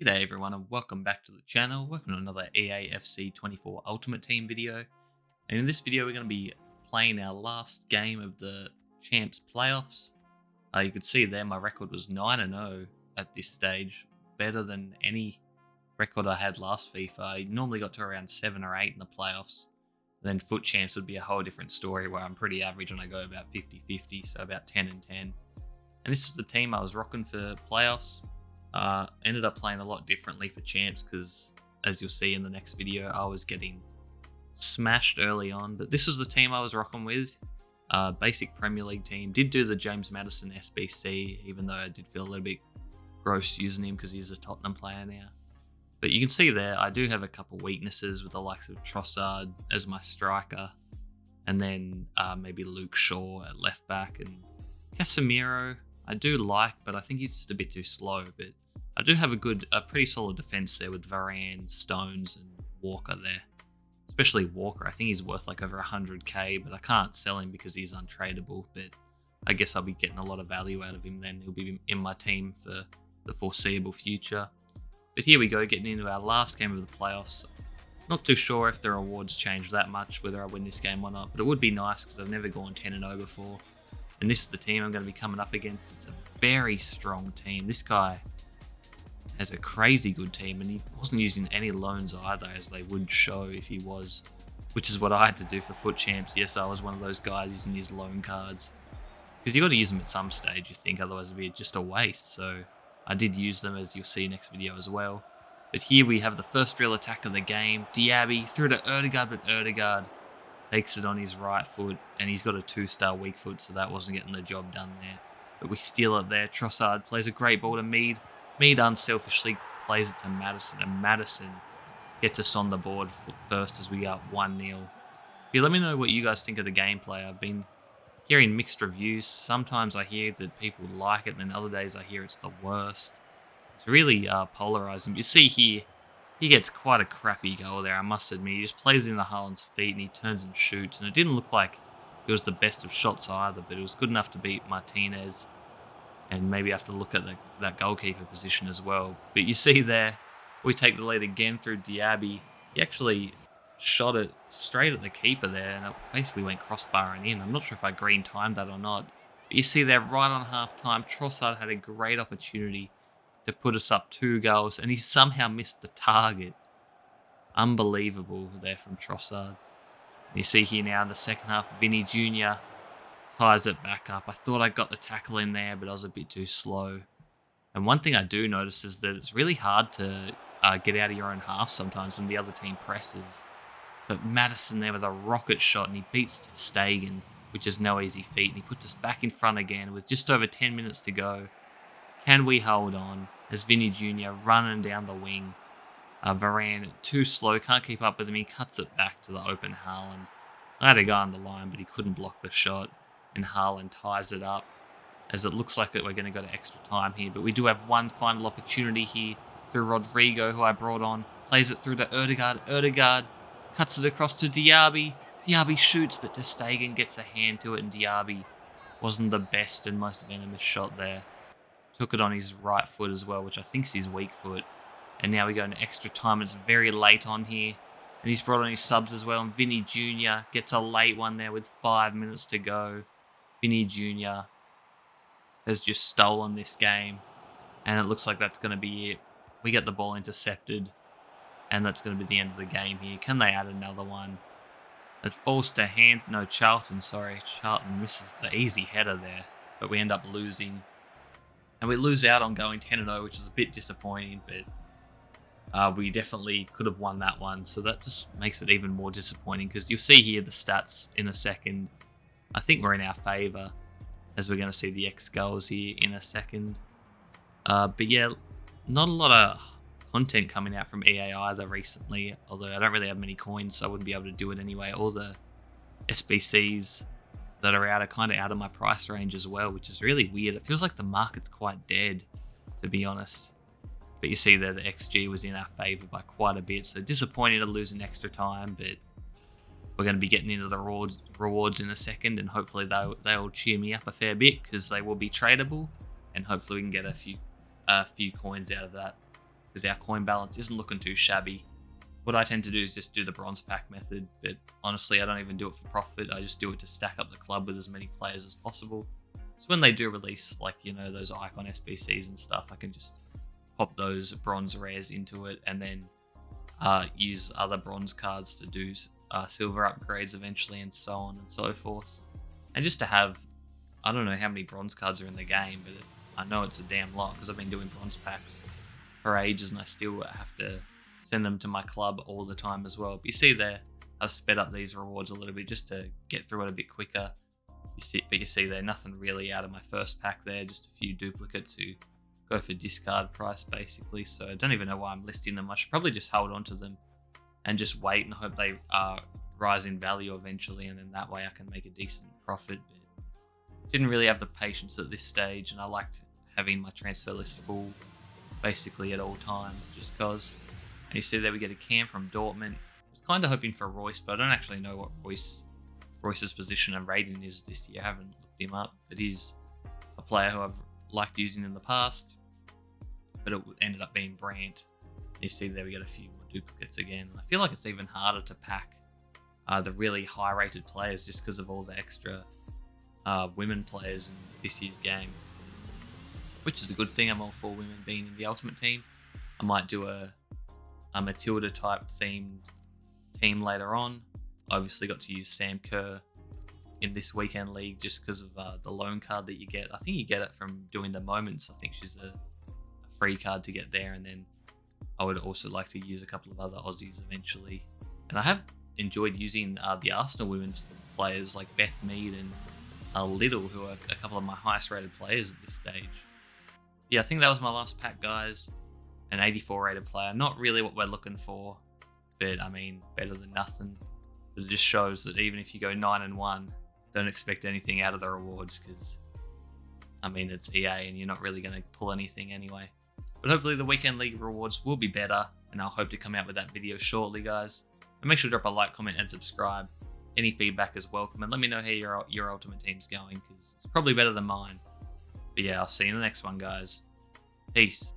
G'day everyone and welcome back to the channel. Welcome to another EA FC24 Ultimate Team video. And in this video we're going to be playing our last game of the Champs playoffs. You could see there my record was 9-0 at this stage. Better than any record I had last FIFA. I normally got to around 7 or 8 in the playoffs. And then FUT Champs would be a whole different story where I'm pretty average and I go about 50-50, so about 10 and 10. And this is the team I was rocking for playoffs. Ended up playing a lot differently for Champs because, as you'll see in the next video, I was getting smashed early on. But this was the team I was rocking with. Basic Premier League team. Did do the James Maddison SBC, even though I did feel a little bit gross using him because he's a Tottenham player now. But you can see there, I do have a couple weaknesses with the likes of Trossard as my striker. And then maybe Luke Shaw at left back. And Casemiro, I do like, but I think he's just a bit too slow. But I do have a pretty solid defense there with Varane, Stones, and Walker there. Especially Walker. I think he's worth like over 100k, but I can't sell him because he's untradeable. But I guess I'll be getting a lot of value out of him then. He'll be in my team for the foreseeable future. But here we go, getting into our last game of the playoffs. Not too sure if the rewards change that much, whether I win this game or not, but it would be nice because I've never gone 10-0 before. And this is the team I'm going to be coming up against. It's a very strong team. This guy has a crazy good team, and he wasn't using any loans either, as they would show if he was, which is what I had to do for FUT Champs. Yes, I was one of those guys using his loan cards, because you got to use them at some stage, you think, otherwise it'd be just a waste. So I did use them, as you'll see next video as well. But here we have the first real attack of the game. Diaby through to Ødegaard, but Ødegaard takes it on his right foot, and he's got a 2-star weak foot, so that wasn't getting the job done there. But we steal it there. Trossard plays a great ball to Mead. Mead unselfishly plays it to Maddison, and Maddison gets us on the board first as we go up 1-0. Let me know what you guys think of the gameplay. I've been hearing mixed reviews. Sometimes I hear that people like it, and then other days I hear it's the worst. It's really polarizing. You see here, he gets quite a crappy goal there, I must admit. He just plays it into Haaland's feet and he turns and shoots. And it didn't look like it was the best of shots either, but it was good enough to beat Martinez. And maybe have to look at that goalkeeper position as well. But you see there, we take the lead again through Diaby. He actually shot it straight at the keeper there, and it basically went crossbar and in. I'm not sure if I green timed that or not. But you see there, right on half-time, Trossard had a great opportunity to put us up 2 goals, and he somehow missed the target. Unbelievable there from Trossard. And you see here now in the second half, Vinny Jr. ties it back up. I thought I got the tackle in there, but I was a bit too slow. And one thing I do notice is that it's really hard to get out of your own half sometimes when the other team presses. But Maddison there with a rocket shot, and he beats ter Stegen, which is no easy feat. And he puts us back in front again with just over 10 minutes to go. Can we hold on as Vinny Jr. running down the wing? Varane too slow, can't keep up with him. He cuts it back to the open Haaland. I had a guy on the line, but he couldn't block the shot. And Haaland ties it up, as it looks like that we're going to go to extra time here. But we do have one final opportunity here through Rodrigo, who I brought on. Plays it through to Ødegaard. Ødegaard cuts it across to Diaby. Diaby shoots, but ter Stegen gets a hand to it, and Diaby wasn't the best and most venomous shot there. Took it on his right foot as well, which I think is his weak foot. And now we go into extra time. It's very late on here. And he's brought on his subs as well. And Vinny Jr. gets a late one there with 5 minutes to go. Vinny Jr. has just stolen this game, and it looks like that's going to be it. We get the ball intercepted, and that's going to be the end of the game here. Can they add another one? It falls to Charlton, sorry. Charlton misses the easy header there, but we end up losing. And we lose out on going 10-0, which is a bit disappointing, but we definitely could have won that one, so that just makes it even more disappointing, because you'll see here the stats in a second. I think we're in our favour, as we're going to see the X goals here in a second. But yeah, not a lot of content coming out from EA either recently, although I don't really have many coins, so I wouldn't be able to do it anyway. All the SBCs that are out are kind of out of my price range as well, which is really weird. It feels like the market's quite dead, to be honest. But you see there, the XG was in our favour by quite a bit, so disappointing to lose in extra time, but we're going to be getting into the rewards in a second, and hopefully they'll cheer me up a fair bit, because they will be tradable, and hopefully we can get a few coins out of that. because our coin balance isn't looking too shabby. What I tend to do is just do the bronze pack method, but honestly, I don't even do it for profit. I just do it to stack up the club with as many players as possible. So when they do release, like, you know, those icon SBCs and stuff, I can just pop those bronze rares into it and then use other bronze cards to do silver upgrades eventually, and so on and so forth. And just to have, I don't know how many bronze cards are in the game, but I know it's a damn lot because I've been doing bronze packs for ages and I still have to send them to my club all the time as well. But you see there, I've sped up these rewards a little bit just to get through it a bit quicker. You see there, nothing really out of my first pack there, just a few duplicates who go for discard price basically. So I don't even know why I'm listing them. I should probably just hold on to them and just wait and hope they rise in value eventually, and then that way I can make a decent profit. But didn't really have the patience at this stage, and I liked having my transfer list full basically at all times just because. And you see there we get a cam from Dortmund. I was kind of hoping for Royce, but I don't actually know what Royce's position and rating is this year. I haven't looked him up, but he's a player who I've liked using in the past, but it ended up being Brandt. You see there we get a few more duplicates again. I feel like it's even harder to pack the really high rated players just because of all the extra women players in this year's game, which is a good thing. I'm all for women being in the Ultimate Team. I might do a Matilda type themed team later on. Obviously got to use Sam Kerr in this weekend league just because of the loan card that you get. I think you get it from doing the moments. I think she's a free card to get there, and then I would also like to use a couple of other Aussies eventually. And I have enjoyed using the Arsenal women's players like Beth Mead and Little, who are a couple of my highest rated players at this stage. Yeah, I think that was my last pack, guys. An 84 rated player. Not really what we're looking for, but I mean, better than nothing. But it just shows that even if you go 9-1, don't expect anything out of the rewards because, I mean, it's EA and you're not really going to pull anything anyway. But hopefully the weekend league rewards will be better, and I'll hope to come out with that video shortly, guys. And make sure to drop a like, comment, and subscribe. Any feedback is welcome, and let me know how your Ultimate Team's going because it's probably better than mine. But yeah, I'll see you in the next one, guys. Peace.